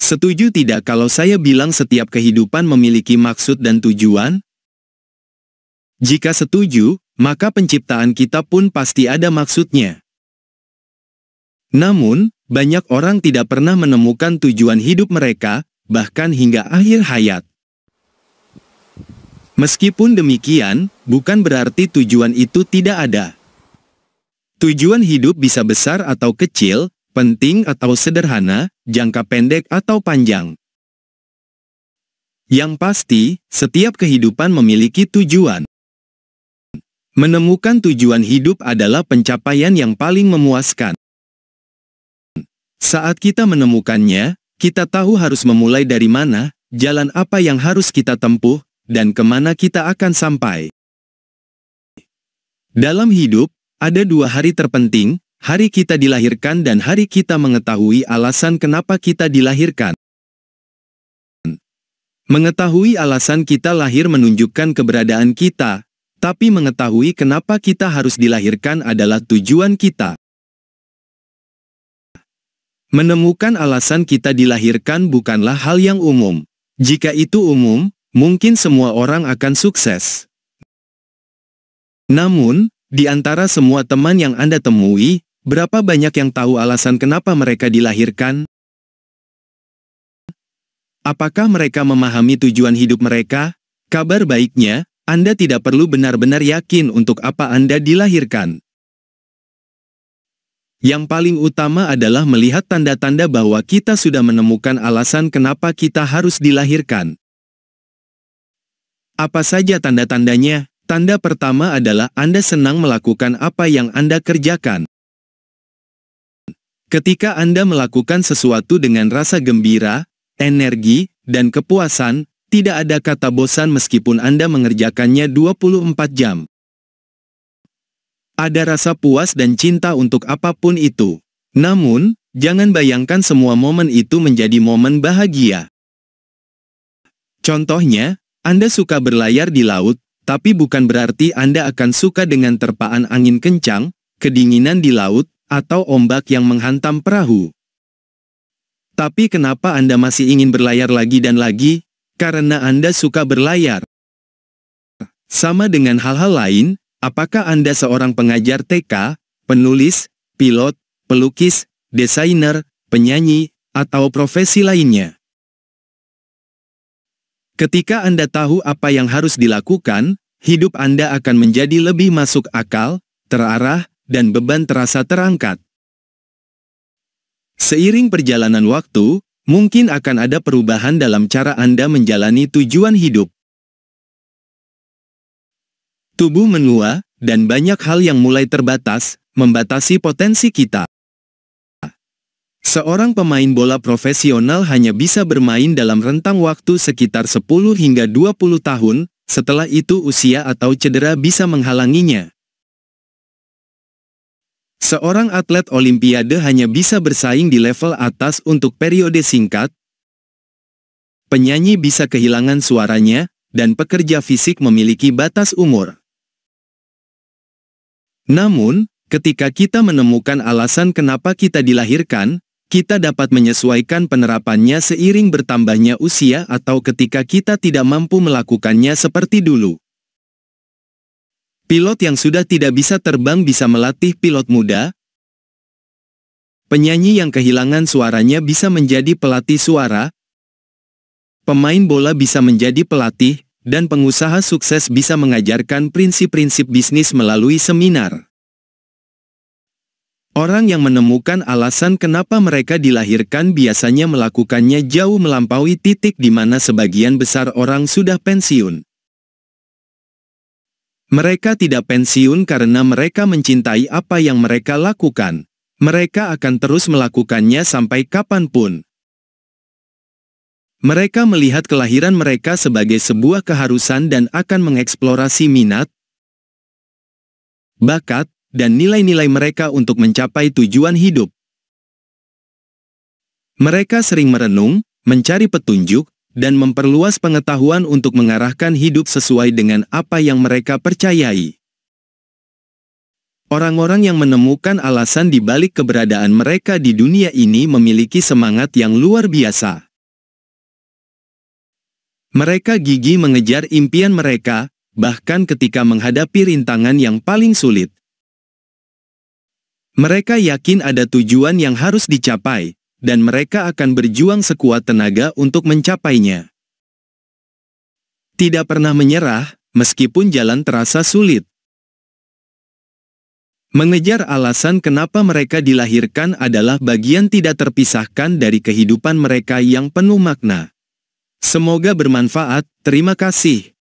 Setuju tidak kalau saya bilang setiap kehidupan memiliki maksud dan tujuan? Jika setuju, maka penciptaan kita pun pasti ada maksudnya. Namun, banyak orang tidak pernah menemukan tujuan hidup mereka, bahkan hingga akhir hayat. Meskipun demikian, bukan berarti tujuan itu tidak ada. Tujuan hidup bisa besar atau kecil, penting atau sederhana, jangka pendek atau panjang. Yang pasti, setiap kehidupan memiliki tujuan. Menemukan tujuan hidup adalah pencapaian yang paling memuaskan. Saat kita menemukannya, kita tahu harus memulai dari mana, jalan apa yang harus kita tempuh, dan kemana kita akan sampai. Dalam hidup, ada dua hari terpenting, hari kita dilahirkan dan hari kita mengetahui alasan kenapa kita dilahirkan. Mengetahui alasan kita lahir menunjukkan keberadaan kita, tapi mengetahui kenapa kita harus dilahirkan adalah tujuan kita. Menemukan alasan kita dilahirkan bukanlah hal yang umum. Jika itu umum, mungkin semua orang akan sukses. Namun, di antara semua teman yang Anda temui, berapa banyak yang tahu alasan kenapa mereka dilahirkan? Apakah mereka memahami tujuan hidup mereka? Kabar baiknya, Anda tidak perlu benar-benar yakin untuk apa Anda dilahirkan. Yang paling utama adalah melihat tanda-tanda bahwa kita sudah menemukan alasan kenapa kita harus dilahirkan. Apa saja tanda-tandanya? Tanda pertama adalah Anda senang melakukan apa yang Anda kerjakan. Ketika Anda melakukan sesuatu dengan rasa gembira, energi, dan kepuasan, tidak ada kata bosan meskipun Anda mengerjakannya 24 jam. Ada rasa puas dan cinta untuk apapun itu. Namun, jangan bayangkan semua momen itu menjadi momen bahagia. Contohnya, Anda suka berlayar di laut, tapi bukan berarti Anda akan suka dengan terpaan angin kencang, kedinginan di laut, atau ombak yang menghantam perahu. Tapi kenapa Anda masih ingin berlayar lagi dan lagi? Karena Anda suka berlayar. Sama dengan hal-hal lain, apakah Anda seorang pengajar TK, penulis, pilot, pelukis, desainer, penyanyi, atau profesi lainnya? Ketika Anda tahu apa yang harus dilakukan, hidup Anda akan menjadi lebih masuk akal, terarah, dan beban terasa terangkat. Seiring perjalanan waktu, mungkin akan ada perubahan dalam cara Anda menjalani tujuan hidup. Tubuh menua, dan banyak hal yang mulai terbatas, membatasi potensi kita. Seorang pemain bola profesional hanya bisa bermain dalam rentang waktu sekitar 10 hingga 20 tahun, setelah itu usia atau cedera bisa menghalanginya. Seorang atlet olimpiade hanya bisa bersaing di level atas untuk periode singkat. Penyanyi bisa kehilangan suaranya, dan pekerja fisik memiliki batas umur. Namun, ketika kita menemukan alasan kenapa kita dilahirkan, kita dapat menyesuaikan penerapannya seiring bertambahnya usia atau ketika kita tidak mampu melakukannya seperti dulu. Pilot yang sudah tidak bisa terbang bisa melatih pilot muda. Penyanyi yang kehilangan suaranya bisa menjadi pelatih suara. Pemain bola bisa menjadi pelatih, dan pengusaha sukses bisa mengajarkan prinsip-prinsip bisnis melalui seminar. Orang yang menemukan alasan kenapa mereka dilahirkan biasanya melakukannya jauh melampaui titik di mana sebagian besar orang sudah pensiun. Mereka tidak pensiun karena mereka mencintai apa yang mereka lakukan. Mereka akan terus melakukannya sampai kapanpun. Mereka melihat kelahiran mereka sebagai sebuah keharusan dan akan mengeksplorasi minat, bakat, dan nilai-nilai mereka untuk mencapai tujuan hidup. Mereka sering merenung, mencari petunjuk, dan memperluas pengetahuan untuk mengarahkan hidup sesuai dengan apa yang mereka percayai. Orang-orang yang menemukan alasan di balik keberadaan mereka di dunia ini memiliki semangat yang luar biasa. Mereka gigih mengejar impian mereka, bahkan ketika menghadapi rintangan yang paling sulit. Mereka yakin ada tujuan yang harus dicapai, dan mereka akan berjuang sekuat tenaga untuk mencapainya. Tidak pernah menyerah, meskipun jalan terasa sulit. Mengejar alasan kenapa mereka dilahirkan adalah bagian tidak terpisahkan dari kehidupan mereka yang penuh makna. Semoga bermanfaat, terima kasih.